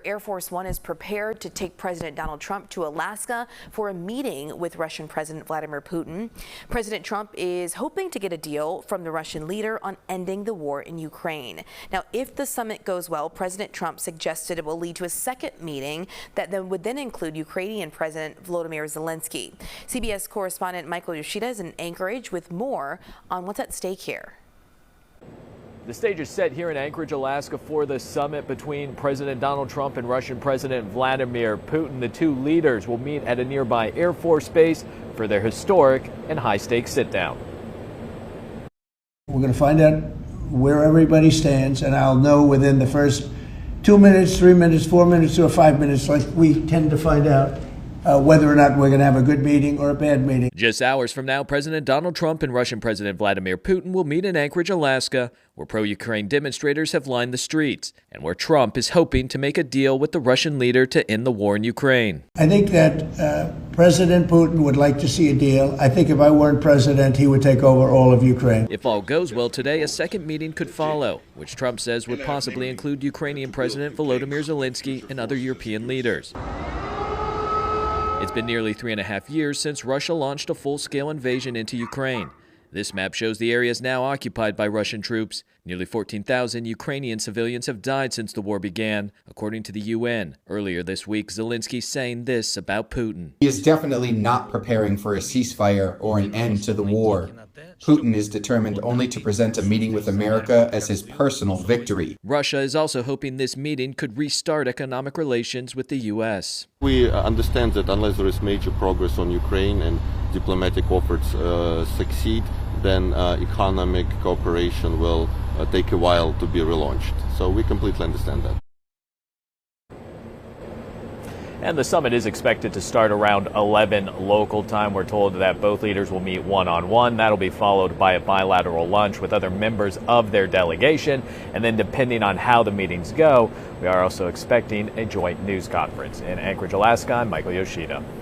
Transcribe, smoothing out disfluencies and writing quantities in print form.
Air Force One is prepared to take President Donald Trump to Alaska for a meeting with Russian President Vladimir Putin. President Trump is hoping to get a deal from the Russian leader on ending the war in Ukraine. Now, if the summit goes well, President Trump suggested it will lead to a second meeting that would then include Ukrainian President Volodymyr Zelensky. CBS correspondent Michael Yoshida is in Anchorage with more on what's at stake here. The stage is set here in Anchorage, Alaska for the summit between President Donald Trump and Russian President Vladimir Putin. The two leaders will meet at a nearby Air Force base for their historic and high-stakes sit-down. We're going to find out where everybody stands, and I'll know within the first 2 minutes, 3 minutes, 4 minutes, or 5 minutes, like we tend to find out whether or not we're going to have a good meeting or a bad meeting. Just hours from now, President Donald Trump and Russian President Vladimir Putin will meet in Anchorage, Alaska, where pro-Ukraine demonstrators have lined the streets, and where Trump is hoping to make a deal with the Russian leader to end the war in Ukraine. I think that President Putin would like to see a deal. I think if I weren't president, he would take over all of Ukraine. If all goes well today, a second meeting could follow, which Trump says would possibly include Ukrainian President Volodymyr Zelensky and other European leaders. It's been nearly 3.5 years since Russia launched a full-scale invasion into Ukraine. This map shows the areas now occupied by Russian troops. Nearly 14,000 Ukrainian civilians have died since the war began, according to the UN. Earlier this week, Zelensky saying this about Putin. He is definitely not preparing for a ceasefire or an end to the war. Putin is determined only to present a meeting with America as his personal victory. Russia is also hoping this meeting could restart economic relations with the U.S. We understand that unless there is major progress on Ukraine and diplomatic efforts succeed, then economic cooperation will take a while to be relaunched. So we completely understand that. And the summit is expected to start around 11 local time. We're told that both leaders will meet one-on-one. That'll be followed by a bilateral lunch with other members of their delegation. And then depending on how the meetings go, we are also expecting a joint news conference. In Anchorage, Alaska, I'm Michael Yoshida.